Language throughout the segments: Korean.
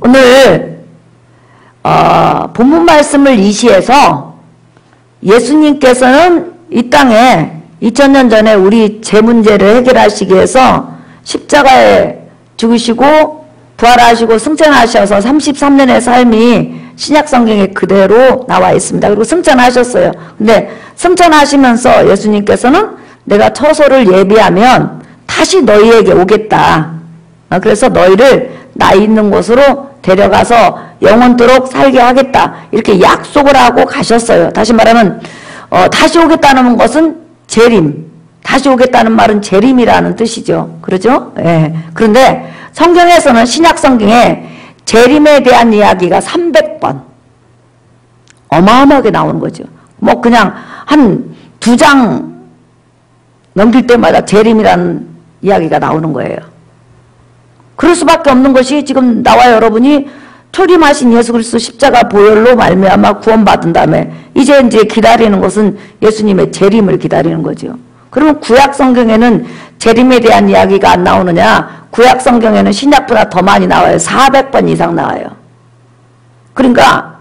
오늘 본문 말씀을 이시해서 예수님께서는 이 땅에 2000년 전에 우리 제 문제를 해결하시기 위해서 십자가에 죽으시고 부활하시고 승천하셔서 33년의 삶이 신약성경에 그대로 나와 있습니다. 그리고 승천하셨어요. 근데 승천하시면서 예수님께서는 내가 처소를 예비하면 다시 너희에게 오겠다. 그래서 너희를 나 있는 곳으로 데려가서 영원토록 살게 하겠다. 이렇게 약속을 하고 가셨어요. 다시 말하면 다시 오겠다는 것은 재림. 다시 오겠다는 말은 재림이라는 뜻이죠. 그러죠? 예. 그런데 성경에서는 신약성경에 재림에 대한 이야기가 300번 어마어마하게 나오는 거죠. 뭐 그냥 한 2장 넘길 때마다 재림이라는 이야기가 나오는 거예요. 그럴 수밖에 없는 것이 지금 나와 여러분이 초림하신 예수 그리스도 십자가 보혈로 말미암아 구원받은 다음에 이제 기다리는 것은 예수님의 재림을 기다리는 거죠. 그러면 구약 성경에는 재림에 대한 이야기가 안 나오느냐? 구약 성경에는 신약보다 더 많이 나와요. 400번 이상 나와요. 그러니까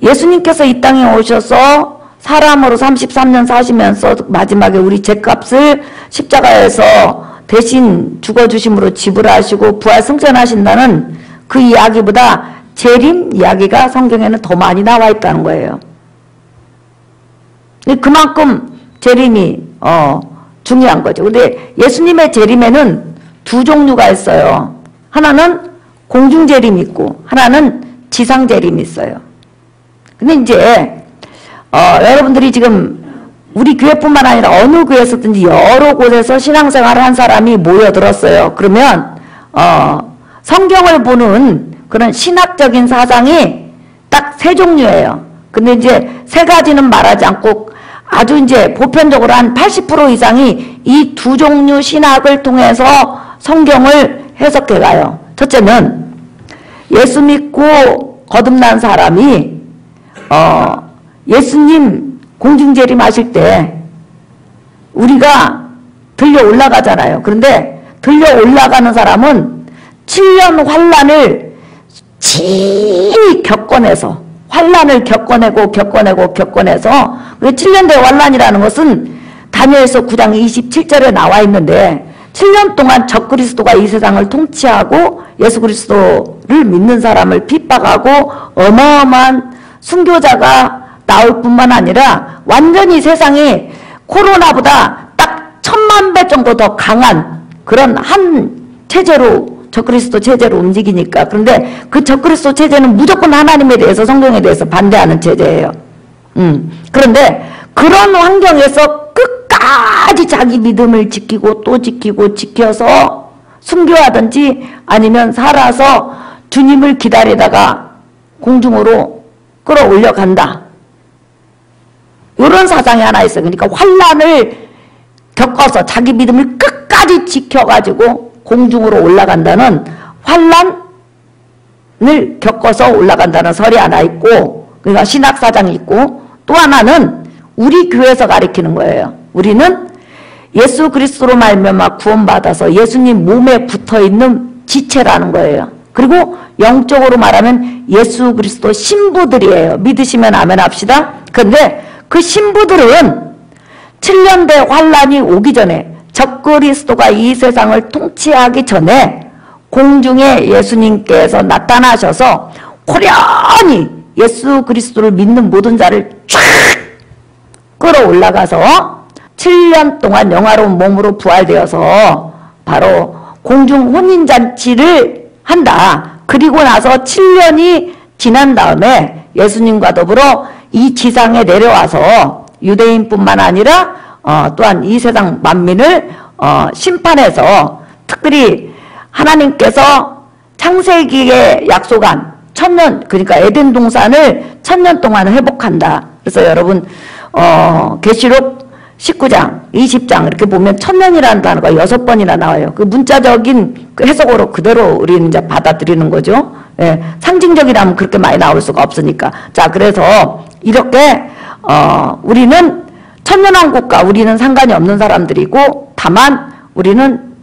예수님께서 이 땅에 오셔서 사람으로 33년 사시면서 마지막에 우리 죄값을 십자가에서 대신 죽어주심으로 지불하시고 부활 승천하신다는 그 이야기보다 재림 이야기가 성경에는 더 많이 나와 있다는 거예요. 그만큼 재림이 중요한 거죠. 근데 예수님의 재림에는 두 종류가 있어요. 하나는 공중 재림이 있고 하나는 지상 재림이 있어요. 근데 이제 여러분들이 지금 우리 교회뿐만 아니라 어느 교회에서든지 여러 곳에서 신앙생활을 한 사람이 모여들었어요. 그러면 성경을 보는 그런 신학적인 사상이 딱 세 종류예요. 근데 이제 세 가지는 말하지 않고 아주 이제 보편적으로 한 80% 이상이 이 두 종류 신학을 통해서 성경을 해석해 가요. 첫째는 예수 믿고 거듭난 사람이 예수님 공중재림하실 때 우리가 들려 올라가잖아요. 그런데 들려 올라가는 사람은 7년 환란을 진히 겪어내서 환란을 겪어내서 7년대 환란이라는 것은 다니엘서 9장 27절에 나와 있는데 7년 동안 적그리스도가 이 세상을 통치하고 예수 그리스도를 믿는 사람을 핍박하고 어마어마한 순교자가 나올 뿐만 아니라 완전히 세상이 코로나보다 딱 1000만 배 정도 더 강한 그런 한 체제로 적그리스도 체제로 움직이니까. 그런데 그 적그리스도 체제는 무조건 하나님에 대해서 성경에 대해서 반대하는 체제예요. 그런데 그런 환경에서 끝까지 자기 믿음을 지키고 또 지키고 지켜서 순교하든지 아니면 살아서 주님을 기다리다가 공중으로 끌어올려 간다. 이런 사상이 하나 있어요. 그러니까 환란을 겪어서 자기 믿음을 끝까지 지켜가지고 공중으로 올라간다는 환란을 겪어서 올라간다는 설이 하나 있고, 그러니까 신학사장이 있고, 또 하나는 우리 교회에서 가리키는 거예요. 우리는 예수 그리스도로 말미암아 구원받아서 예수님 몸에 붙어있는 지체라는 거예요. 그리고 영적으로 말하면 예수 그리스도 신부들이에요. 믿으시면 아멘 합시다. 그런데 그 신부들은 7년대 환란이 오기 전에 적그리스도가 이 세상을 통치하기 전에 공중에 예수님께서 나타나셔서 고련히 예수 그리스도를 믿는 모든 자를 쫙 끌어올라가서 7년 동안 영화로운 몸으로 부활되어서 바로 공중 혼인잔치를 한다. 그리고 나서 7년이 지난 다음에 예수님과 더불어 이 지상에 내려와서 유대인뿐만 아니라 또한 이 세상 만민을 심판해서 특별히 하나님께서 창세기에 약속한 1000년, 그러니까 에덴 동산을 1000년 동안 회복한다. 그래서 여러분 계시록 19장, 20장 이렇게 보면 1000년이라는 단어가 6번이나 나와요. 그 문자적인 그 해석으로 그대로 우리는 이제 받아들이는 거죠. 예, 상징적이라면 그렇게 많이 나올 수가 없으니까. 자, 그래서 이렇게 우리는 천년왕국과 우리는 상관이 없는 사람들이고, 다만 우리는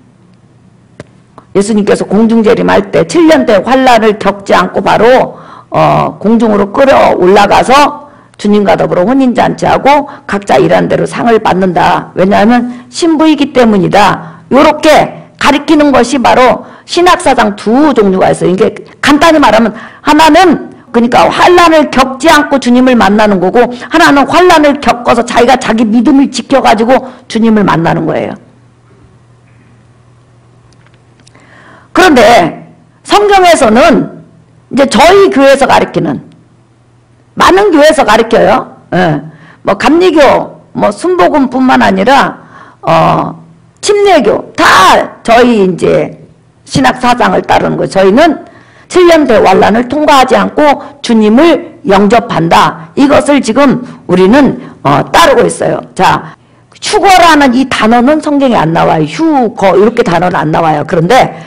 예수님께서 공중재림할 때 7년대 환란을 겪지 않고 바로 공중으로 끌어올라가서 주님과 더불어 혼인잔치하고 각자 일한 대로 상을 받는다. 왜냐하면 신부이기 때문이다. 요렇게 가리키는 것이 바로 신학사상 두 종류가 있어요. 이게 간단히 말하면 하나는 그러니까 환란을 겪지 않고 주님을 만나는 거고, 하나는 환란을 겪어서 자기가 자기 믿음을 지켜가지고 주님을 만나는 거예요. 그런데 성경에서는 이제 저희 교회에서 가르치는, 많은 교회에서 가르쳐요. 예. 뭐 감리교, 뭐 순복음뿐만 아니라 침례교 다 저희 이제 신학 사상을 따르는 거예요. 저희는 7년 대환란을 통과하지 않고 주님을 영접한다. 이것을 지금 우리는 따르고 있어요. 자, 휴거라는 이 단어는 성경에 안 나와요. 휴거 이렇게 단어는 안 나와요. 그런데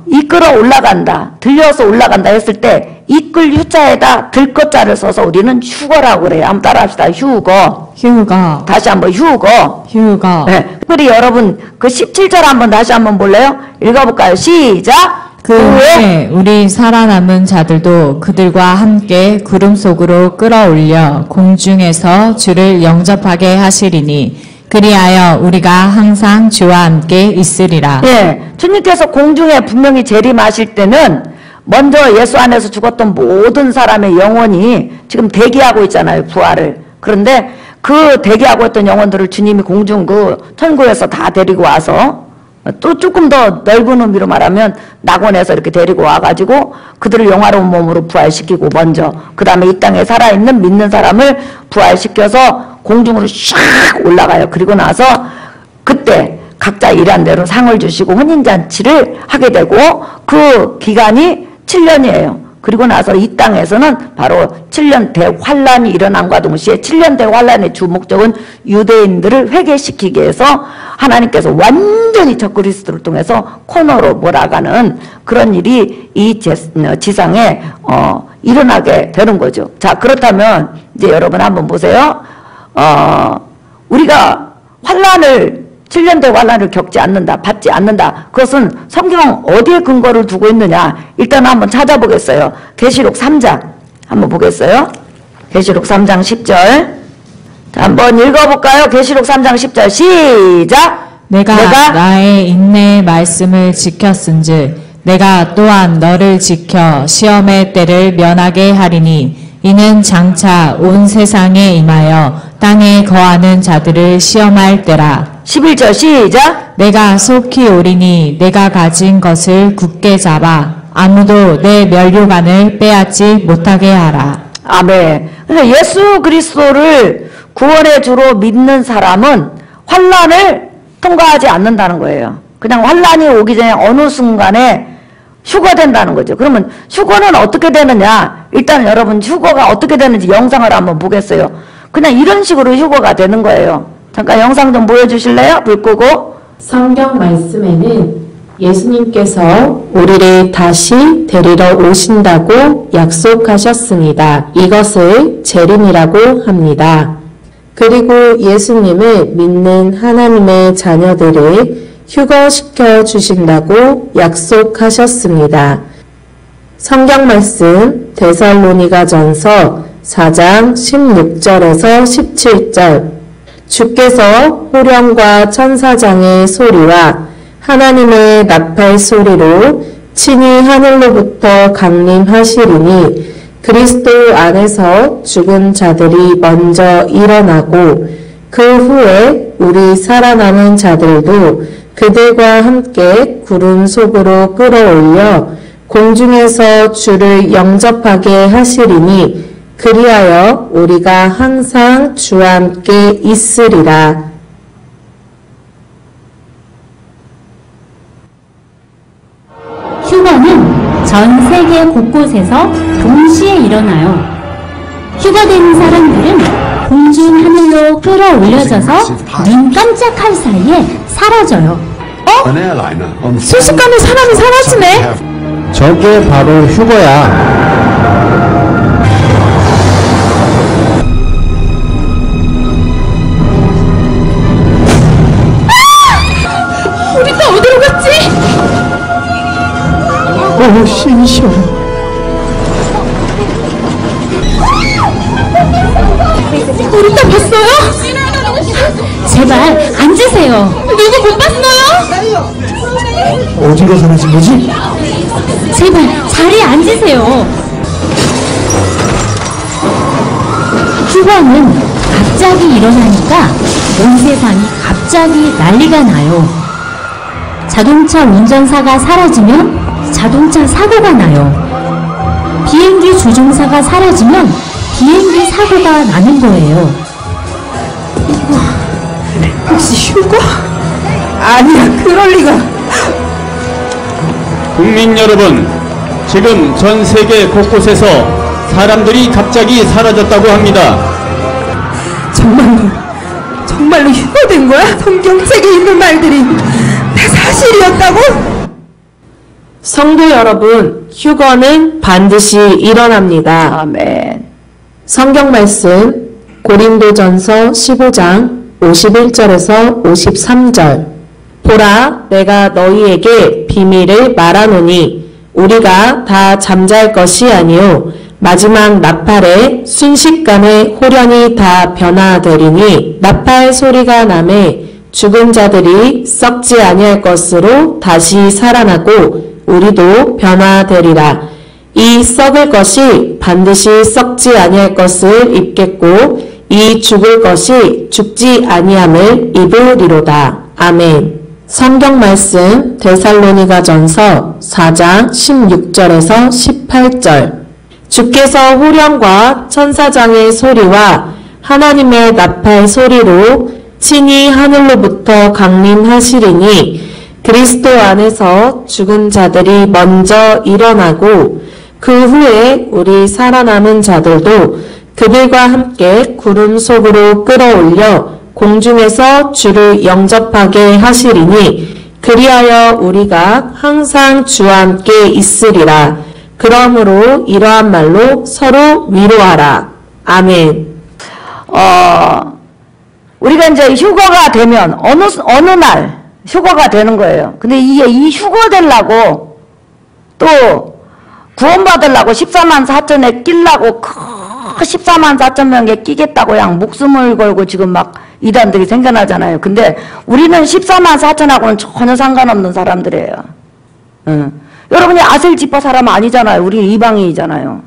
이끌어 올라간다, 들려서 올라간다 했을 때 이끌 휴자에다 들것자를 써서 우리는 휴거라고 그래요. 한번 따라합시다. 휴거. 휴거. 다시 한번 휴거. 휴거. 네. 우리 여러분 그 17절 한번 다시 한번 볼래요? 읽어볼까요? 시작. 그 후에 우리 살아남은 자들도 그들과 함께 구름 속으로 끌어올려 공중에서 주를 영접하게 하시리니 그리하여 우리가 항상 주와 함께 있으리라. 예, 주님께서 공중에 분명히 재림하실 때는 먼저 예수 안에서 죽었던 모든 사람의 영혼이 지금 대기하고 있잖아요. 부활을. 그런데 그 대기하고 있던 영혼들을 주님이 공중 그 천국에서 다 데리고 와서, 또 조금 더 넓은 의미로 말하면 낙원에서 이렇게 데리고 와가지고 그들을 영화로운 몸으로 부활시키고, 먼저 그 다음에 이 땅에 살아있는 믿는 사람을 부활시켜서 공중으로 샥 올라가요. 그리고 나서 그때 각자 일한 대로 상을 주시고 혼인잔치를 하게 되고, 그 기간이 7년이에요. 그리고 나서 이 땅에서는 바로 7년 대환란이 일어남과 동시에 7년 대환란의 주 목적은 유대인들을 회개시키기 위해서 하나님께서 완전히 적그리스도를 통해서 코너로 몰아가는 그런 일이 이 지상에 일어나게 되는 거죠. 자, 그렇다면 이제 여러분 한번 보세요. 우리가 환란을 7년 대환란을 겪지 않는다, 받지 않는다. 그것은 성경 어디에 근거를 두고 있느냐? 일단 한번 찾아보겠어요. 계시록 3장 한번 보겠어요. 계시록 3장 10절. 자, 한번 읽어볼까요? 계시록 3장 10절 시작. 내가 나의 인내의 말씀을 지켰은즉 내가 또한 너를 지켜 시험의 때를 면하게 하리니 이는 장차 온 세상에 임하여 땅에 거하는 자들을 시험할 때라. 11절 시작. 내가 속히 오리니 내가 가진 것을 굳게 잡아 아무도 내 면류관을 빼앗지 못하게 하라. 아멘. 그래서 예수 그리스도를 구원의 주로 믿는 사람은 환란을 통과하지 않는다는 거예요. 그냥 환란이 오기 전에 어느 순간에 휴거된다는 거죠. 그러면 휴거는 어떻게 되느냐? 일단 여러분 휴거가 어떻게 되는지 영상을 한번 보겠어요. 그냥 이런 식으로 휴거가 되는 거예요. 잠깐 영상 좀 보여주실래요? 불 끄고. 성경 말씀에는 예수님께서 우리를 다시 데리러 오신다고 약속하셨습니다. 이것을 재림이라고 합니다. 그리고 예수님을 믿는 하나님의 자녀들을 휴거시켜 주신다고 약속하셨습니다. 성경 말씀 데살로니가전서 4장 16절에서 17절. 주께서 호령과 천사장의 소리와 하나님의 나팔 소리로 친히 하늘로부터 강림하시리니 그리스도 안에서 죽은 자들이 먼저 일어나고 그 후에 우리 살아남은 자들도 그들과 함께 구름 속으로 끌어올려 공중에서 주를 영접하게 하시리니 그리하여 우리가 항상 주와 함께 있으리라. 휴거는 전 세계 곳곳에서 동시에 일어나요. 휴거되는 사람들은 공중 하늘로 끌어올려져서 눈 깜짝할 사이에 사라져요. 순식간에 사람이 사라지네. 저게 바로 휴거야. 우리 또 어디로 갔지? 오 신이시여. 우리 딸 봤어요? 제발 앉으세요. 누구 못 봤어요? 어디로 사라진 거지? 제발 자리에 앉으세요. 휴가는 갑자기 일어나니까 온 세상이 갑자기 난리가 나요. 자동차 운전사가 사라지면 자동차 사고가 나요. 비행기 조종사가 사라지면 비행기 사고가 나는 거예요. 혹시 휴가? 아니야, 그럴 리가. 국민 여러분, 지금 전 세계 곳곳에서 사람들이 갑자기 사라졌다고 합니다. 정말로 휴가된 거야? 성경책에 있는 말들이 다 사실이었다고? 성도 여러분, 휴거는 반드시 일어납니다. 아멘. 성경 말씀 고린도전서 15장 51절에서 53절. 보라, 내가 너희에게 비밀을 말하노니 우리가 다 잠잘 것이 아니요 마지막 나팔에 순식간에 호련히 다 변화되리니 나팔 소리가 나매 죽은 자들이 썩지 아니할 것으로 다시 살아나고 우리도 변화되리라. 이 썩을 것이 반드시 썩지 아니할 것을 입겠고 이 죽을 것이 죽지 아니함을 입으리로다. 아멘. 성경 말씀 데살로니가전서 4장 16절에서 18절. 주께서 호령과 천사장의 소리와 하나님의 나팔 소리로 친히 하늘로부터 강림하시리니 그리스도 안에서 죽은 자들이 먼저 일어나고 그 후에 우리 살아남은 자들도 그들과 함께 구름 속으로 끌어올려 공중에서 주를 영접하게 하시리니 그리하여 우리가 항상 주와 함께 있으리라. 그러므로 이러한 말로 서로 위로하라. 아멘. 우리가 이제 휴거가 되면 어느 날 휴거가 되는 거예요. 근데 이 휴거 되려고 또 구원받으려고 14만 4천에 끼려고 14만 4천 명에 끼겠다고 그냥 목숨을 걸고 지금 막 이단들이 생겨나잖아요. 근데 우리는 14만 4천하고는 전혀 상관없는 사람들이에요. 여러분이 아셀지파 사람 아니잖아요. 우리 이방인이잖아요.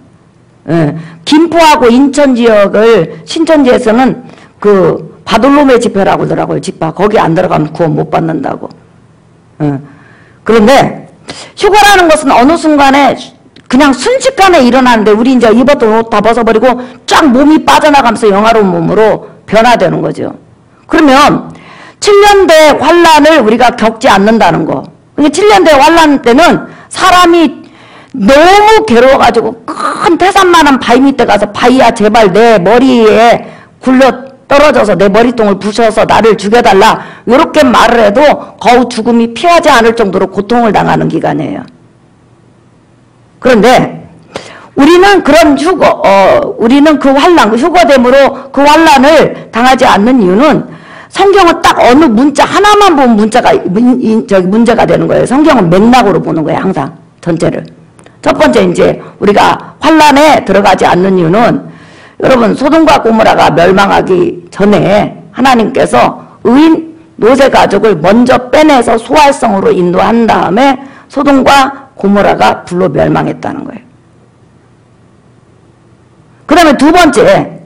김포하고 인천 지역을 신천지에서는 그 바돌로메 집회라고 하더라고요. 집회. 거기 안 들어가면 구원 못 받는다고. 그런데 휴거라는 것은 어느 순간에 그냥 순식간에 일어나는데 우리 이제 입었던 옷 다 벗어버리고 쫙 몸이 빠져나가면서 영화로운 몸으로 변화되는 거죠. 그러면 7년대 환란을 우리가 겪지 않는다는 거. 7년대 환란 때는 사람이 너무 괴로워가지고 큰 태산만한 바위 밑에 가서 바위야 제발 내 머리에 굴러 떨어져서 내 머리통을 부셔서 나를 죽여달라 이렇게 말을 해도 거우 죽음이 피하지 않을 정도로 고통을 당하는 기간이에요. 그런데 우리는 그런 우리는 그 환란, 휴거됨으로 그 환란을 당하지 않는 이유는 성경은 딱 어느 문자 하나만 보면 문제가 되는 거예요. 성경은 맥락으로 보는 거예요. 항상 전체를. 첫 번째 이제 우리가 환란에 들어가지 않는 이유는 여러분 소돔과 고모라가 멸망하기 전에 하나님께서 의인 노세 가족을 먼저 빼내서 소활성으로 인도한 다음에 소돔과 고모라가 불로 멸망했다는 거예요. 그 다음에 두 번째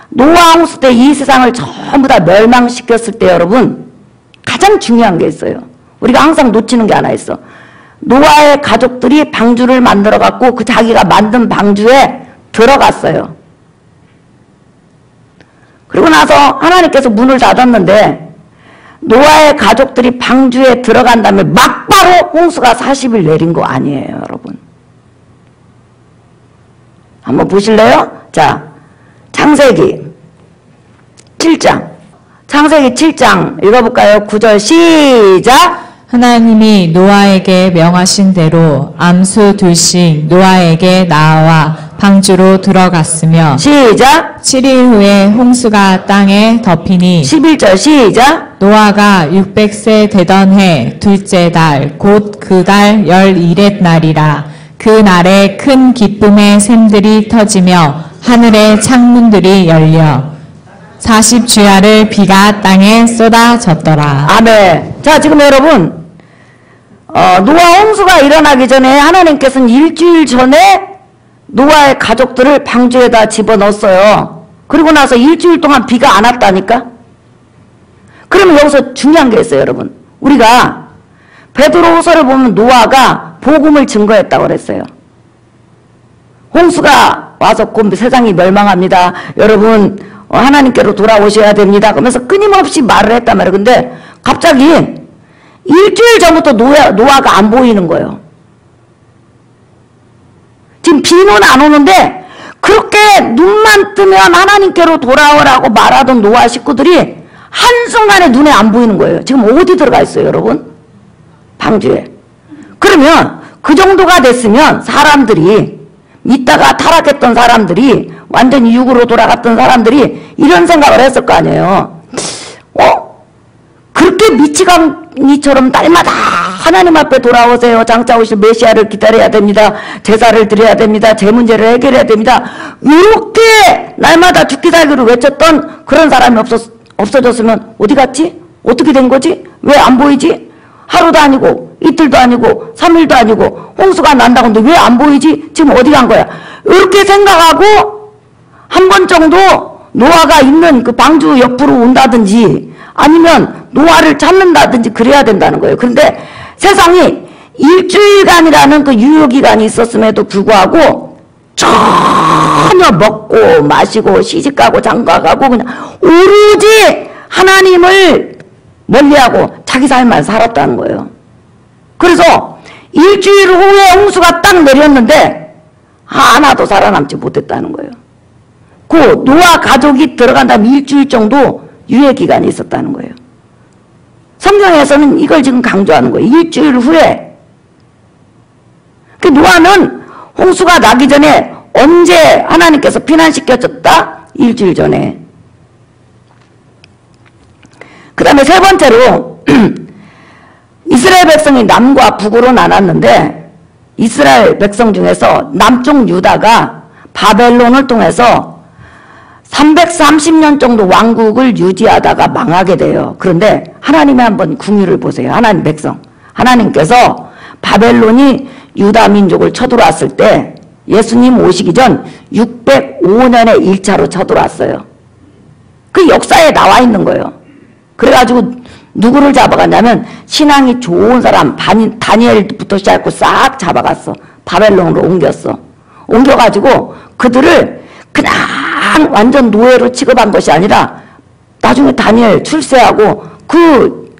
노아 홍수 때 이 세상을 전부 다 멸망시켰을 때 여러분 가장 중요한 게 있어요. 우리가 항상 놓치는 게 하나 있어. 노아의 가족들이 방주를 만들어 갖고 그 자기가 만든 방주에 들어갔어요. 그리고 나서 하나님께서 문을 닫았는데 노아의 가족들이 방주에 들어간 다음에 막바로 홍수가 40일 내린 거 아니에요, 여러분. 한번 보실래요? 자, 창세기 7장. 창세기 7장 읽어볼까요? 9절 시작. 하나님이 노아에게 명하신 대로 암수 둘씩 노아에게 낳아와 방주로 들어갔으며 시작. 7일 후에 홍수가 땅에 덮이니 11절 시작. 노아가 600세 되던 해 둘째 달 곧 그 달 11의 날이라 그 날에 큰 기쁨의 샘들이 터지며 하늘의 창문들이 열려 40주야를 비가 땅에 쏟아졌더라. 아멘. 자, 지금 여러분, 노아 홍수가 일어나기 전에 하나님께서는 일주일 전에 노아의 가족들을 방주에다 집어넣었어요. 그리고 나서 일주일 동안 비가 안 왔다니까? 그러면 여기서 중요한 게 있어요, 여러분. 우리가 베드로후서를 보면 노아가 복음을 증거했다고 그랬어요. 홍수가 와서 곧 세상이 멸망합니다. 여러분, 하나님께로 돌아오셔야 됩니다. 그러면서 끊임없이 말을 했단 말이에요. 근데 갑자기 일주일 전부터 노아가 안 보이는 거예요. 지금 비는 안 오는데 그렇게 눈만 뜨면 하나님께로 돌아오라고 말하던 노아 식구들이 한순간에 눈에 안 보이는 거예요. 지금 어디 들어가 있어요, 여러분? 방주에. 그러면 그 정도가 됐으면 사람들이 이따가 타락했던 사람들이 완전히 육으로 돌아갔던 사람들이 이런 생각을 했을 거 아니에요. 그렇게 미치광이처럼 날마다 하나님 앞에 돌아오세요. 장차 오실 메시아를 기다려야 됩니다. 제사를 드려야 됩니다. 제 문제를 해결해야 됩니다. 이렇게 날마다 죽기 살기로 외쳤던 그런 사람이 없어졌으면 어디 갔지? 어떻게 된 거지? 왜 안 보이지? 하루도 아니고 이틀도 아니고 3일도 아니고 홍수가 난다고 하는데 왜 안 보이지? 지금 어디 간 거야? 이렇게 생각하고 한 번 정도 노아가 있는 그 방주 옆으로 온다든지 아니면 노아를 찾는다든지 그래야 된다는 거예요. 그런데 세상이 일주일간이라는 그 유효기간이 있었음에도 불구하고 전혀 먹고 마시고 시집가고 장가가고 그냥 오로지 하나님을 멀리하고 자기 삶만 살았다는 거예요. 그래서 일주일 후에 홍수가 딱 내렸는데 하나도 살아남지 못했다는 거예요. 그 노아 가족이 들어간 다음 일주일 정도 유예기간이 있었다는 거예요. 성경에서는 이걸 지금 강조하는 거예요. 일주일 후에. 그 노아는 홍수가 나기 전에 언제 하나님께서 피난시켜줬다? 일주일 전에. 그 다음에 세 번째로 이스라엘 백성이 남과 북으로 나눴는데 이스라엘 백성 중에서 남쪽 유다가 바벨론을 통해서 330년 정도 왕국을 유지하다가 망하게 돼요. 그런데 하나님의 한번 궁유를 보세요. 하나님 백성. 하나님께서 바벨론이 유다 민족을 쳐들어왔을 때 예수님 오시기 전 605년에 1차로 쳐들어왔어요. 그 역사에 나와 있는 거예요. 그래가지고 누구를 잡아갔냐면 신앙이 좋은 사람 다니엘부터 시작해서 싹 잡아갔어. 바벨론으로 옮겼어. 옮겨가지고 그들을 그냥 완전 노예로 취급한 것이 아니라 나중에 다니엘 출세하고 그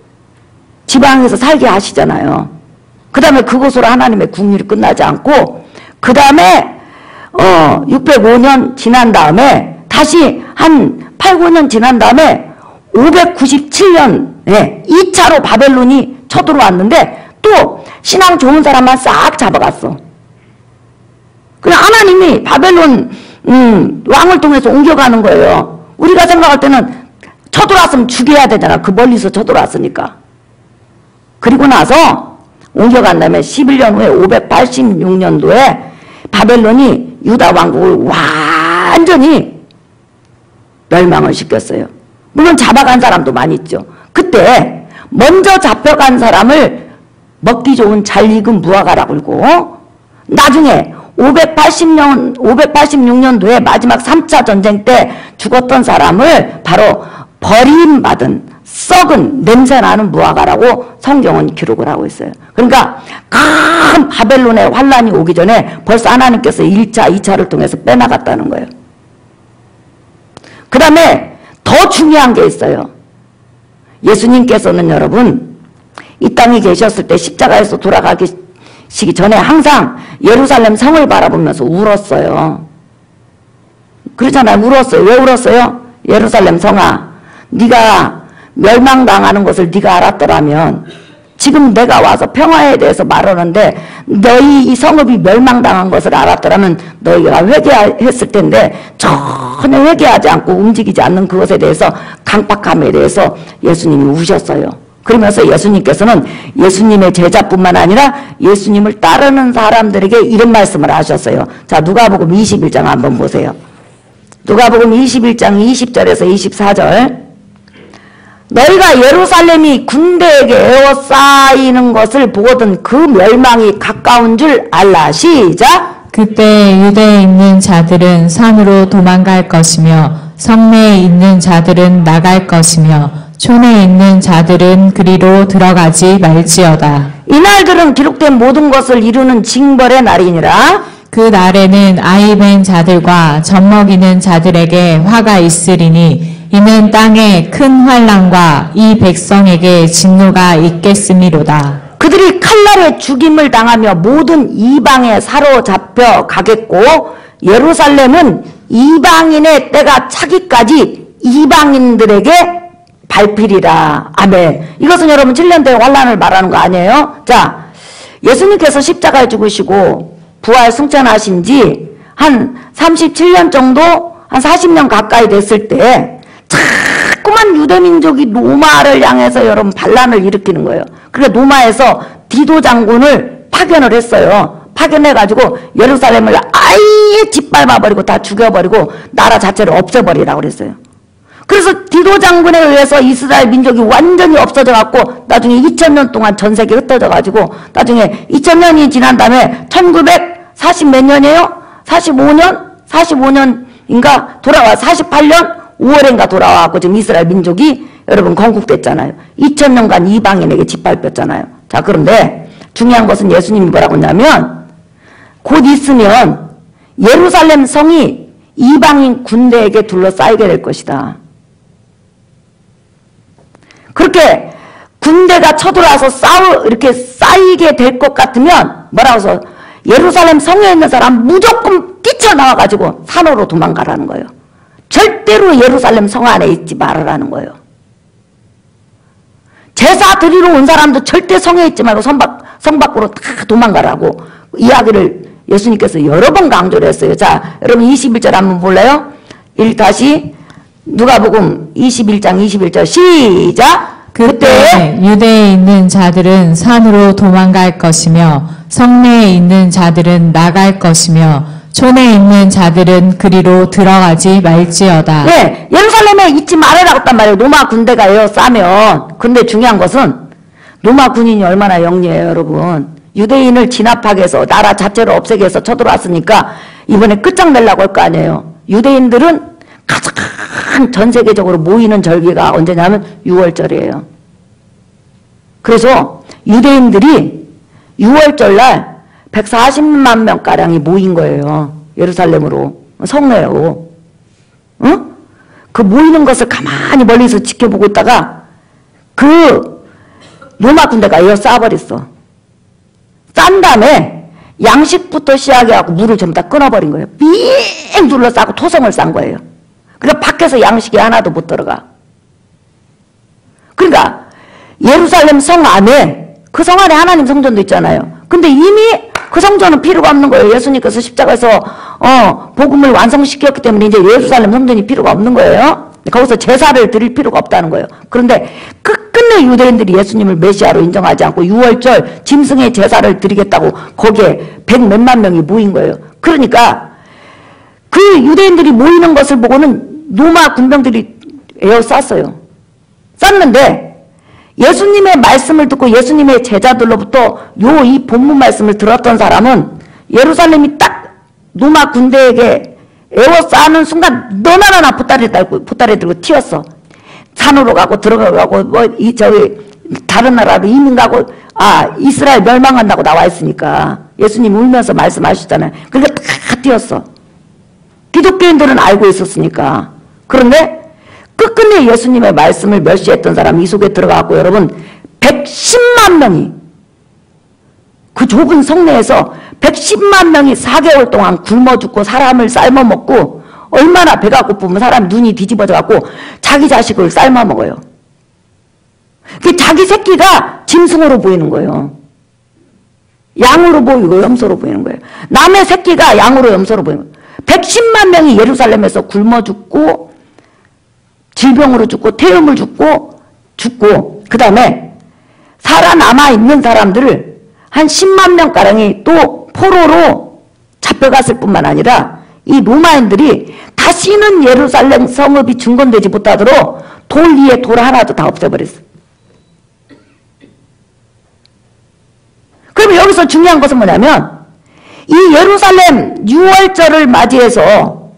지방에서 살게 하시잖아요. 그 다음에 그것으로 하나님의 국률이 끝나지 않고 그 다음에 605년 지난 다음에 다시 한 8, 9년 지난 다음에 597년에 2차로 바벨론이 쳐들어왔는데 또 신앙 좋은 사람만 싹 잡아갔어. 그냥 하나님이 바벨론 왕을 통해서 옮겨가는 거예요. 우리가 생각할 때는 쳐들어왔으면 죽여야 되잖아. 그 멀리서 쳐들어왔으니까. 그리고 나서 옮겨간 다음에 11년 후에 586년도에 바벨론이 유다 왕국을 완전히 멸망을 시켰어요. 물론 잡아간 사람도 많이 있죠. 그때 먼저 잡혀간 사람을 먹기 좋은 잘 익은 무화과라고 그러고 나중에 586년도에 마지막 3차 전쟁 때 죽었던 사람을 바로 버림받은 썩은 냄새나는 무화과라고 성경은 기록을 하고 있어요. 그러니까 큰 바벨론의 환란이 오기 전에 벌써 하나님께서 1차, 2차를 통해서 빼나갔다는 거예요. 그 다음에 더 중요한 게 있어요. 예수님께서는 여러분 이 땅에 계셨을 때 십자가에서 돌아가시기 전에 항상 예루살렘 성을 바라보면서 울었어요. 그렇잖아요. 울었어요. 왜 울었어요? 예루살렘 성아, 네가 멸망당하는 것을 네가 알았더라면 지금 내가 와서 평화에 대해서 말하는데 너희 이 성읍이 멸망당한 것을 알았더라면 너희가 회개했을 텐데 전혀 회개하지 않고 움직이지 않는 그것에 대해서 강박함에 대해서 예수님이 우셨어요. 그러면서 예수님께서는 예수님의 제자뿐만 아니라 예수님을 따르는 사람들에게 이런 말씀을 하셨어요. 자, 누가복음 21장 한번 보세요. 누가복음 21장 20절에서 24절. 너희가 예루살렘이 군대에게 에워싸이는 것을 보거든 그 멸망이 가까운 줄 알라. 시작. 그때 유대에 있는 자들은 산으로 도망갈 것이며 성내에 있는 자들은 나갈 것이며 촌에 있는 자들은 그리로 들어가지 말지어다. 이 날들은 기록된 모든 것을 이루는 징벌의 날이니라. 그 날에는 아이 뵌 자들과 젖먹이는 자들에게 화가 있으리니 이는 땅에 큰 환난과 이 백성에게 진노가 있겠음이로다. 그들이 칼날에 죽임을 당하며 모든 이방에 사로잡혀 가겠고 예루살렘은 이방인의 때가 차기까지 이방인들에게 밟히리라. 아멘. 이것은 여러분 7년대의 환난을 말하는 거 아니에요? 자, 예수님께서 십자가에 죽으시고 부활 승천하신 지 한 37년 정도, 한 40년 가까이 됐을 때 자꾸만 유대민족이 로마를 향해서 여러분 반란을 일으키는 거예요. 그러니까 로마에서 디도 장군을 파견을 했어요. 파견해가지고 예루살렘을 아예 짓밟아버리고 다 죽여버리고 나라 자체를 없애버리라고 그랬어요. 그래서 디도 장군에 의해서 이스라엘 민족이 완전히 없어져갖고 나중에 2000년 동안 전 세계 흩어져가지고 나중에 2000년이 지난 다음에 1940 몇 년이에요? 45년인가 돌아와 48년 5월인가 돌아와갖고 지금 이스라엘 민족이 여러분 건국됐잖아요. 2000년간 이방인에게 짓밟혔잖아요. 자, 그런데 중요한 것은 예수님이 뭐라고 했냐면 곧 있으면 예루살렘 성이 이방인 군대에게 둘러싸이게 될 것이다. 그렇게 군대가 쳐들어와서 이렇게 쌓이게 될 것 같으면 뭐라고 해서 예루살렘 성에 있는 사람 무조건 뛰쳐나와가지고 산으로 도망가라는 거예요. 절대로 예루살렘 성 안에 있지 말으라는 거예요. 제사 드리러 온 사람도 절대 성에 있지 말고 성 밖으로 다 도망가라고 이야기를 예수님께서 여러 번 강조를 했어요. 자, 여러분 21절 한번 볼래요? 다시 누가복음 21장 21절 시작. 그때 유대에 있는 자들은 산으로 도망갈 것이며 성내에 있는 자들은 나갈 것이며 촌에 있는 자들은 그리로 들어가지 말지어다. 네, 예루살렘에 있지 말으라고 했단 말이에요. 로마 군대가 에워싸면. 근데 중요한 것은 로마 군인이 얼마나 영리해요, 여러분. 유대인을 진압하게 해서 나라 자체를 없애게 해서 쳐들어왔으니까 이번에 끝장내려고 할 거 아니에요. 유대인들은 가장 전 세계적으로 모이는 절기가 언제냐면 6월절이에요. 그래서 유대인들이 6월절날 140만 명가량이 모인 거예요. 예루살렘으로. 성내로. 응? 그 모이는 것을 가만히 멀리서 지켜보고 있다가 그 로마 군대가 에워싸버렸어. 싼 다음에 양식부터 시작해갖고 물을 전부 다 끊어버린 거예요. 삥 둘러싸고 토성을 싼 거예요. 그러니까 밖에서 양식이 하나도 못 들어가. 그러니까 예루살렘 성 안에 그 성 안에 하나님 성전도 있잖아요. 근데 이미 그 성전은 필요가 없는 거예요. 예수님께서 십자가에서 복음을 완성시켰기 때문에 이제 예루살렘 성전이 필요가 없는 거예요. 거기서 제사를 드릴 필요가 없다는 거예요. 그런데 끝끝내 유대인들이 예수님을 메시아로 인정하지 않고 6월절 짐승의 제사를 드리겠다고 거기에 100몇만 명이 모인 거예요. 그러니까 그 유대인들이 모이는 것을 보고는 로마 군병들이 에워쌌어요. 쌌는데 예수님의 말씀을 듣고 예수님의 제자들로부터 이 본문 말씀을 들었던 사람은 예루살렘이 딱 로마 군대에게 에워싸는 순간 너나나나 보따리 들고 튀었어. 산으로 가고 들어가고 다른 나라로 이민 가고 이스라엘 멸망한다고 나와 있으니까 예수님 울면서 말씀하셨잖아요. 그러니까 다 뛰었어. 기독교인들은 알고 있었으니까. 그런데 끝끝내 예수님의 말씀을 멸시했던 사람이 이 속에 들어가고 여러분 110만 명이 그 좁은 성내에서 110만 명이 4개월 동안 굶어 죽고 사람을 삶아 먹고 얼마나 배가 고프면 사람 눈이 뒤집어져 갖고 자기 자식을 삶아 먹어요. 자기 새끼가 짐승으로 보이는 거예요. 양으로 보이고 염소로 보이는 거예요. 남의 새끼가 양으로 염소로 보이는 거예요. 110만 명이 예루살렘에서 굶어 죽고 질병으로 죽고 태음을 죽고 그 다음에 살아남아 있는 사람들을 한 10만 명가량이 또 포로로 잡혀갔을 뿐만 아니라 이 로마인들이 다시는 예루살렘 성읍이 중건되지 못하도록 돌 위에 돌 하나도 다 없애버렸어. 그러면 여기서 중요한 것은 뭐냐면 이 예루살렘 6월절을 맞이해서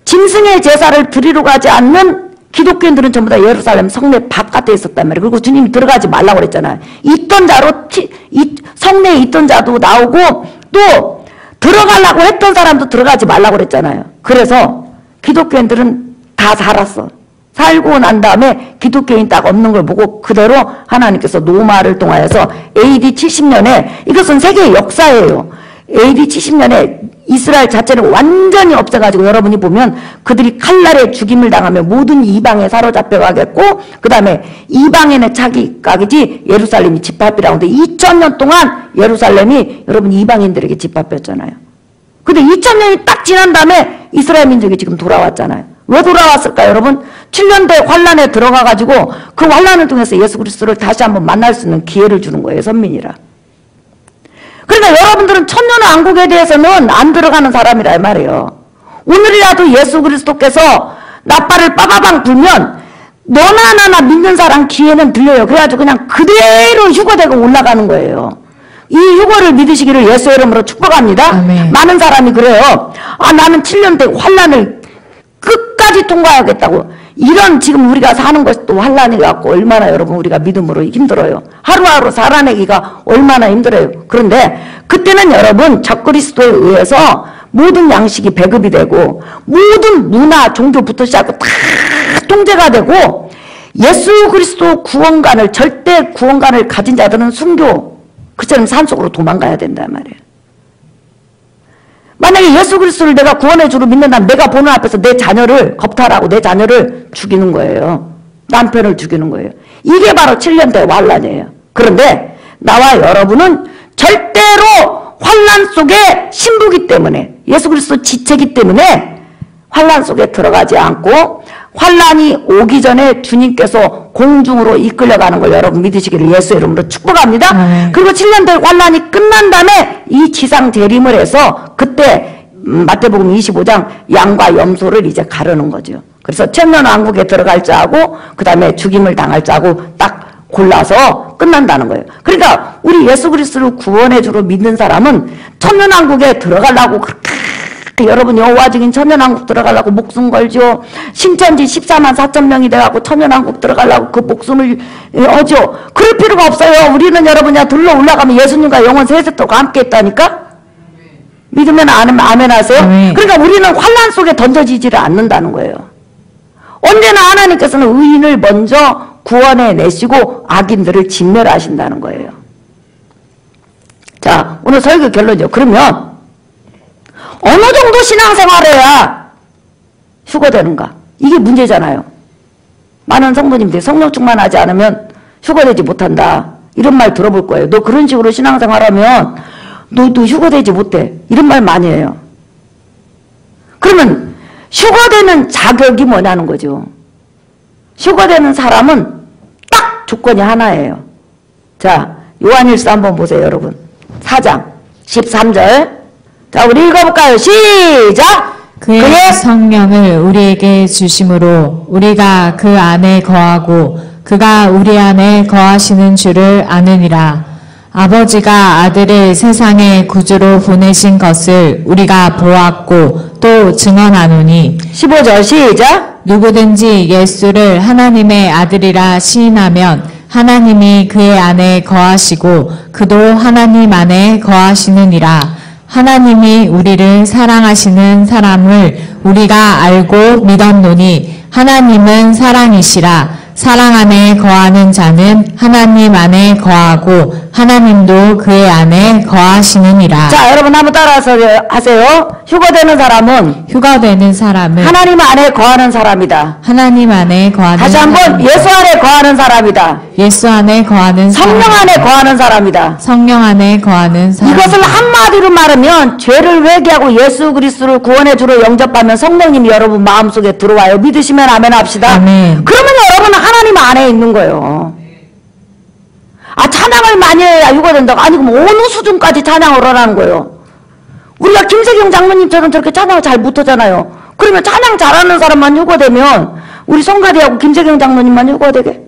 짐승의 제사를 드리러 가지 않는 기독교인들은 전부 다 예루살렘 성내 바깥에 있었단 말이에요. 그리고 주님이 들어가지 말라고 그랬잖아요. 있던 자로 성내에 있던 자도 나오고 또 들어가려고 했던 사람도 들어가지 말라고 그랬잖아요. 그래서 기독교인들은 다 살았어. 살고 난 다음에 기독교인 딱 없는 걸 보고 그대로 하나님께서 노마를 통하여서 AD 70년에 이것은 세계의 역사예요. AD 70년에 이스라엘 자체를 완전히 없애가지고 여러분이 보면 그들이 칼날에 죽임을 당하며 모든 이방에 사로잡혀가겠고 그 다음에 이방인의 차기각이지 예루살렘이 집합이라고 하는데 2000년 동안 예루살렘이 여러분 이방인들에게 집합이었잖아요. 근데 2000년이 딱 지난 다음에 이스라엘 민족이 지금 돌아왔잖아요. 왜 돌아왔을까요, 여러분? 7년대 환란에 들어가가지고 그 환란을 통해서 예수 그리스도를 다시 한번 만날 수 있는 기회를 주는 거예요, 선민이라. 그러니까 여러분들은 천년왕국에 대해서는 안 들어가는 사람이라 이 말이에요. 오늘이라도 예수 그리스도께서 나팔을 빠바방 불면 너나 나나 믿는 사람 귀에는 들려요. 그래가지고 그냥 그대로 휴거되고 올라가는 거예요. 이 휴거를 믿으시기를 예수의 이름으로 축복합니다. 아멘. 많은 사람이 그래요. 아, 나는 7년대 환란을 끝까지 통과하겠다고. 이런 지금 우리가 사는 것이 또 환란이 갖고 얼마나 여러분 우리가 믿음으로 힘들어요. 하루하루 살아내기가 얼마나 힘들어요. 그런데 그때는 여러분 적그리스도에 의해서 모든 양식이 배급이 되고 모든 문화, 종교부터 시작하고 다 통제가 되고 예수 그리스도 구원관을 절대 구원관을 가진 자들은 순교 그처럼 산속으로 도망가야 된단 말이에요. 만약에 예수 그리스도를 내가 구원의 주로 믿는다면 내가 보는 앞에서 내 자녀를 겁탈하고 내 자녀를 죽이는 거예요. 남편을 죽이는 거예요. 이게 바로 7년대 환란이에요. 그런데 나와 여러분은 절대로 환란 속에 신부기 때문에 예수 그리스도 지체기 때문에 환란 속에 들어가지 않고 환란이 오기 전에 주님께서 공중으로 이끌려가는 걸 여러분 믿으시기를 예수의 이름으로 축복합니다. 그리고 7년대 환란이 끝난 다음에 이 지상 재림을 해서 그때 마태복음 25장 양과 염소를 이제 가르는 거죠. 그래서 천년왕국에 들어갈 자하고 그 다음에 죽임을 당할 자하고 딱 골라서 끝난다는 거예요. 그러니까 우리 예수 그리스도를 구원의 주로 믿는 사람은 천년왕국에 들어가려고 그렇게 여러분 여호와 증인 천년왕국 들어가려고 목숨 걸죠. 신천지 14만 4천 명이 돼갖고 천년왕국 들어가려고 그 목숨을 어죠. 그럴 필요가 없어요. 우리는 여러분야 들러 올라가면 예수님과 영원 세세토가 함께 있다니까. 믿으면 아멘 하세요. 그러니까 우리는 환란 속에 던져지지를 않는다는 거예요. 언제나 하나님께서는 의인을 먼저 구원해 내시고 악인들을 진멸하신다는 거예요. 자, 오늘 설교 결론이죠. 그러면 어느 정도 신앙생활을 해야 휴거되는가? 이게 문제잖아요. 많은 성도님들이 성령 충만하지 않으면 휴거되지 못한다. 이런 말 들어볼 거예요. 너 그런 식으로 신앙생활하면 너도 휴거되지 못해. 이런 말 많이 해요. 그러면 휴거되는 자격이 뭐냐는 거죠. 휴거되는 사람은 딱 조건이 하나예요. 자, 요한일서 한번 보세요, 여러분. 4장 13절. 자, 우리 읽어볼까요? 시작! 그의 성령을 우리에게 주심으로 우리가 그 안에 거하고 그가 우리 안에 거하시는 줄을 아느니라. 아버지가 아들을 세상의 구주로 보내신 것을 우리가 보았고 또 증언하노니 15절 시작! 누구든지 예수를 하나님의 아들이라 시인하면 하나님이 그의 안에 거하시고 그도 하나님 안에 거하시느니라. 하나님이 우리를 사랑하시는 사람을 우리가 알고 믿었노니 하나님은 사랑이시라. 사랑 안에 거하는 자는 하나님 안에 거하고 하나님도 그의 안에 거하시느니라. 자, 여러분 한번 따라서 하세요. 휴거되는 사람은 하나님 안에 거하는 사람이다. 하나님 안에 거하는 다시 한번 예수 안에 거하는 사람이다. 예수 안에 거하는 성령 안에 거하는 사람이다. 성령 안에 거하는 사람. 이것을 한마디로 말하면 죄를 회개하고 예수 그리스도를 구원의 주로 영접하면 성령님이 여러분 마음속에 들어와요. 믿으시면 아멘 합시다. 아멘. 그러면 여러분은 하나님 안에 있는 거예요. 아, 찬양을 많이 해야 유고된다고. 아니, 그럼 어느 수준까지 찬양을 하라는 거예요? 우리가 김세경 장로님처럼 저렇게 찬양을 잘 못하잖아요. 그러면 찬양 잘하는 사람만 유고되면 우리 송가리하고 김세경 장로님만 유고되게?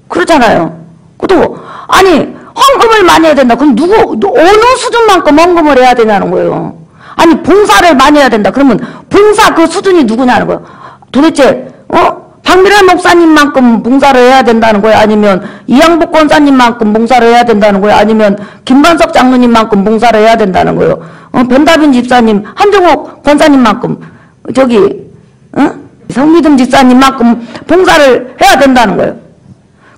그러잖아요. 또 아니 헌금을 많이 해야 된다. 그럼 어느 수준만큼 헌금을 해야 되냐는 거예요. 아니 봉사를 많이 해야 된다. 그러면 봉사 그 수준이 누구냐는 거예요. 도대체 박미란 목사님만큼 봉사를 해야 된다는 거예요? 아니면 이양복 권사님만큼 봉사를 해야 된다는 거예요? 아니면 김반석 장로님만큼 봉사를 해야 된다는 거예요? 변다빈 집사님, 한정옥 권사님만큼 성미듬 집사님만큼 봉사를 해야 된다는 거예요.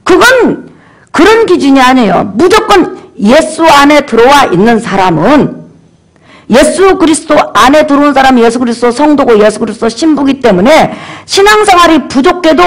그건 그런 기준이 아니에요. 무조건 예수 안에 들어와 있는 사람은 예수 그리스도 안에 들어온 사람이 예수 그리스도 성도고 예수 그리스도 신부기 때문에 신앙생활이 부족해도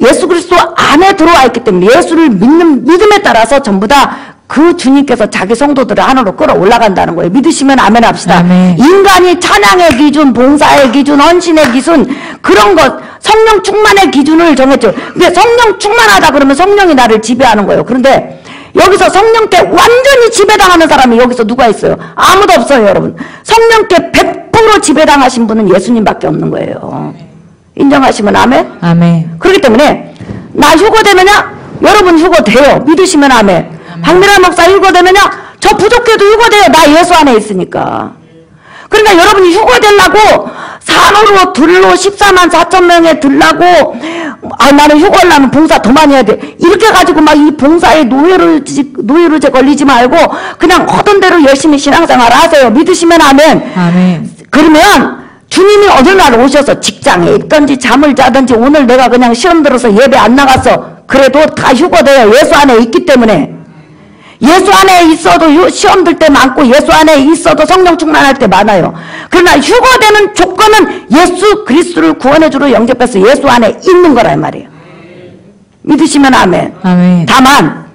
예수 그리스도 안에 들어와 있기 때문에 예수를 믿는 믿음에 따라서 전부 다 그 주님께서 자기 성도들을 안으로 끌어올라간다는 거예요. 믿으시면 아멘 합시다. 아멘. 인간이 찬양의 기준, 봉사의 기준, 헌신의 기준 그런 것 성령 충만의 기준을 정했죠. 근데 성령 충만하다 그러면 성령이 나를 지배하는 거예요. 그런데 여기서 성령께 완전히 지배당하는 사람이 여기서 누가 있어요? 아무도 없어요, 여러분. 성령께 100% 지배당하신 분은 예수님밖에 없는 거예요. 인정하시면 아멘? 아멘. 그렇기 때문에 나 휴거되면요? 여러분 휴거돼요. 믿으시면 아멘. 박미란 목사 휴거되면요? 저 부족해도 휴거돼요. 나 예수 안에 있으니까. 그러니까 여러분이 휴거되려고 산으로 들로 14만 4천 명에 들라고 나는 휴거하려면 봉사 더 많이 해야 돼. 이렇게 가지고 막 이 봉사에 노예로제 걸리지 말고 그냥 하던 대로 열심히 신앙생활 하세요. 믿으시면 아멘. 아멘. 그러면 주님이 어느 날 오셔서 직장에 있든지 잠을 자든지 오늘 내가 그냥 시험 들어서 예배 안 나갔어. 그래도 다 휴거돼요. 예수 안에 있기 때문에. 예수 안에 있어도 시험 들 때 많고 예수 안에 있어도 성령 충만할 때 많아요. 그러나 휴거되는 조건은 예수 그리스도를 구원해주러 영접해서 예수 안에 있는 거란 말이에요. 믿으시면 아멘. 아멘. 다만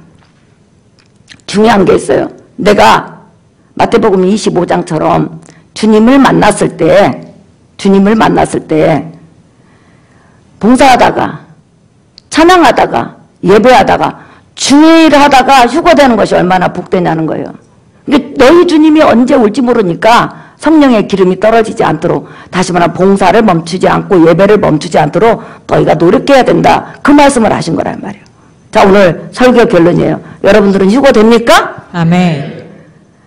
중요한 게 있어요. 내가 마태복음 25장처럼 주님을 만났을 때 봉사하다가 찬양하다가 예배하다가 주일 하다가 휴거되는 것이 얼마나 복되냐는 거예요. 그러니까 너희 주님이 언제 올지 모르니까 성령의 기름이 떨어지지 않도록 다시 말하면 봉사를 멈추지 않고 예배를 멈추지 않도록 너희가 노력해야 된다. 그 말씀을 하신 거란 말이에요. 자, 오늘 설교 결론이에요. 여러분들은 휴거됩니까? 아멘.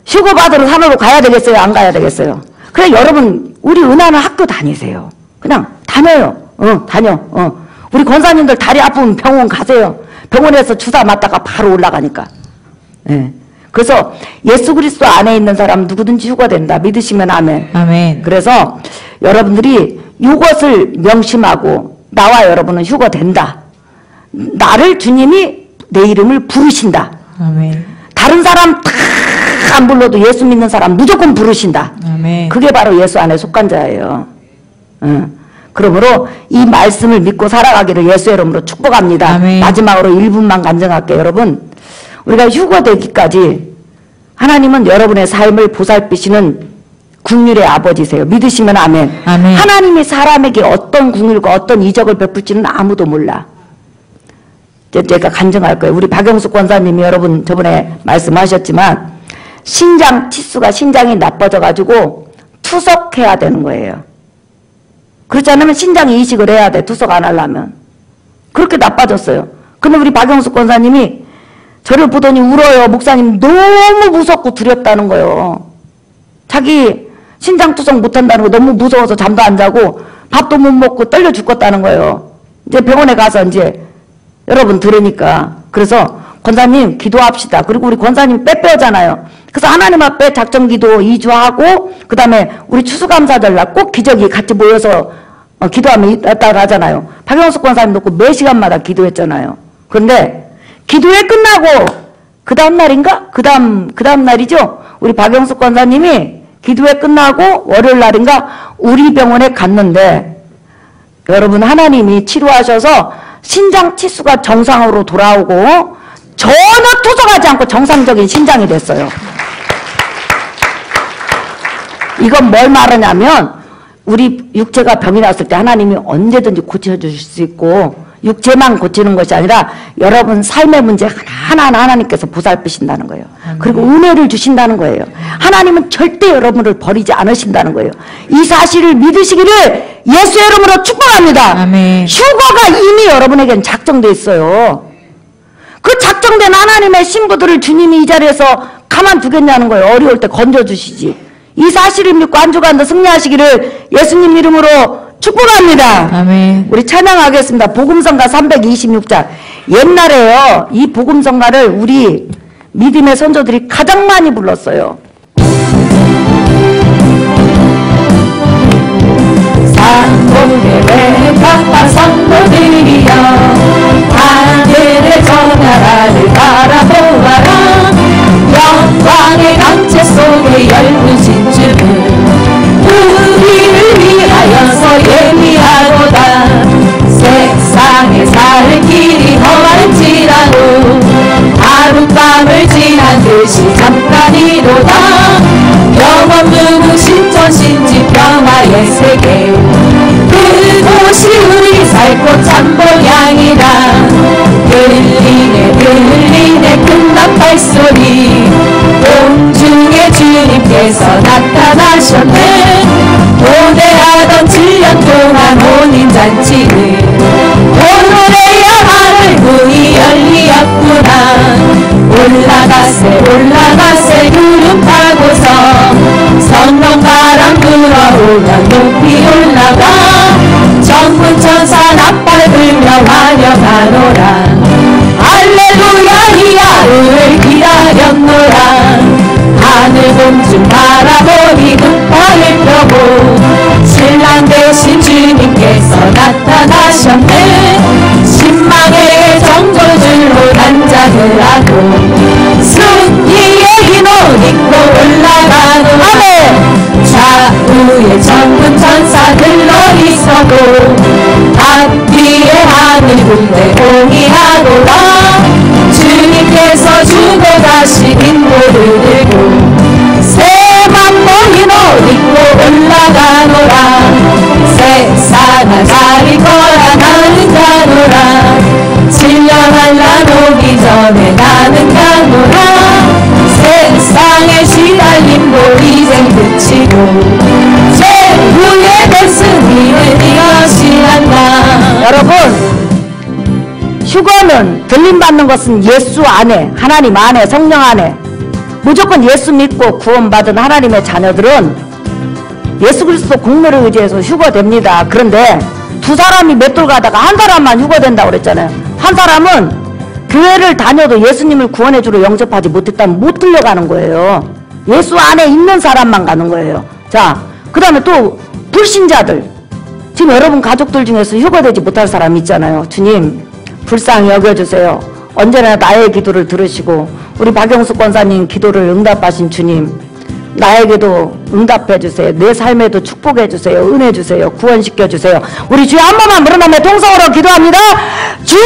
휴거 받으러 산으로 가야 되겠어요? 안 가야 되겠어요? 그래 여러분 우리 은하는 학교 다니세요. 그냥 다녀요. 다녀. 우리 권사님들 다리 아프면 병원 가세요. 병원에서 주사 맞다가 바로 올라가니까. 예. 그래서 예수 그리스도 안에 있는 사람 누구든지 휴거된다. 믿으시면 아멘. 아멘. 그래서 여러분들이 이것을 명심하고 나와 여러분은 휴거된다. 나를 주님이 내 이름을 부르신다. 아멘. 다른 사람 다 안 불러도 예수 믿는 사람 무조건 부르신다. 아멘. 그게 바로 예수 안에 속한 자예요. 그러므로 이 말씀을 믿고 살아가기를 예수의 이름으로 축복합니다. 아멘. 마지막으로 1분만 간증할게요. 여러분 우리가 휴거되기까지 하나님은 여러분의 삶을 보살피시는 국률의 아버지세요. 믿으시면 아멘. 아멘. 하나님이 사람에게 어떤 국률과 어떤 이적을 베풀지는 아무도 몰라. 제가 간증할 거예요. 우리 박영숙 권사님이 여러분 저번에 말씀하셨지만 신장 치수가 신장이 나빠져가지고 투석해야 되는 거예요. 그렇지 않으면 신장이 이식을 해야 돼. 투석 안 하려면. 그렇게 나빠졌어요. 근데 우리 박영숙 권사님이 저를 보더니 울어요. 목사님 너무 무섭고 두렵다는 거예요. 자기 신장 투석 못한다는 거 너무 무서워서 잠도 안 자고 밥도 못 먹고 떨려 죽겠다는 거예요. 이제 병원에 가서 이제 여러분 들으니까 그래서 권사님 기도합시다. 그리고 우리 권사님 빼빼잖아요. 그래서 하나님 앞에 작정기도 2주하고 그 다음에 우리 추수감사절날 꼭 기저귀 같이 모여서 기도하면 있다고 하잖아요. 박영숙 권사님 놓고 매 시간마다 기도했잖아요. 그런데 기도회 끝나고 그 다음 날인가? 그 다음 날이죠. 우리 박영숙 권사님이 기도회 끝나고 월요일 날인가 우리 병원에 갔는데 여러분 하나님이 치료하셔서 신장 치수가 정상으로 돌아오고 전혀 투석하지 않고 정상적인 신장이 됐어요. 이건 뭘 말하냐면 우리 육체가 병이 났을 때 하나님이 언제든지 고쳐주실 수 있고 육체만 고치는 것이 아니라 여러분 삶의 문제 하나하나 하나님께서 보살피신다는 거예요. 그리고 은혜를 주신다는 거예요. 하나님은 절대 여러분을 버리지 않으신다는 거예요. 이 사실을 믿으시기를 예수의 이름으로 축복합니다. 아멘. 휴거가 이미 여러분에겐 작정돼 있어요. 그 작정된 하나님의 신부들을 주님이 이 자리에서 가만두겠냐는 거예요. 어려울 때 건져주시지. 이 사실을 믿고 한 주간도 승리하시기를 예수님 이름으로 축복합니다. 아멘. 우리 찬양하겠습니다. 복음성가 326장. 옛날에요, 이 복음성가를 우리 믿음의 선조들이 가장 많이 불렀어요. 산고개의 각각 성도들이여 하늘의 저 나라를 바라보아라. 영광의 강체 속에 열무신 주는 우리를 위하여서 예비하고다. 세상에 살 길이 험할지라도 하룻밤을 지난 듯이 잠깐이로다. 영원 누구신 전신지 평화의 세계 그곳이 우리 살곳 참보양이다. 들리네 큰 나팔소리 공중에 주님께서 나타나셨네. 고대하던 7년 동안 혼인잔치는 오늘에야 하늘 문이 열리었구나. 올라가세 구름 타고서 성령바람 불어오면 높이 올라가. 정문천사 나팔 불며 환영하노라. 할렐루야 이하를 기다렸노라. 하늘 공중 바라보니 눈발을 펴고 신랑 되신 주님께서 나타나셨네. 신망의 정조줄로 단장을 하고 승리의 흰옷 입고 올라가노라. 좌우에 정군 천사들 너희서고 앞뒤에 하늘 군대 공의하노라. 주님께서 주고 가신 인도를 들고 새만 모인 옷 입고 올라가노라. 세상을 가릴 거야 나는 가노라. 7년 한란 오기 전에 나는 가노라. 세상의 시달림도 이젠 그치고 최후의 대승리는 이것이 한다. 여러분, 휴거는 들림받는 것은 예수 안에, 하나님 안에, 성령 안에 무조건 예수 믿고 구원받은 하나님의 자녀들은 예수 그리스도 공로를 의지해서 휴거됩니다. 그런데 두 사람이 맷돌 가다가 한 사람만 휴거된다고 그랬잖아요. 한 사람은 교회를 다녀도 예수님을 구원해주러 영접하지 못했다면 못 들려가는 거예요. 예수 안에 있는 사람만 가는 거예요. 자, 그 다음에 또 불신자들, 지금 여러분 가족들 중에서 휴거되지 못할 사람 있잖아요. 주님 불쌍히 여겨주세요. 언제나 나의 기도를 들으시고 우리 박영숙 권사님 기도를 응답하신 주님, 나에게도 응답해주세요. 내 삶에도 축복해주세요. 은혜주세요. 구원시켜주세요. 우리 주여 한 번만 물어나며 통성으로 기도합니다. 주여!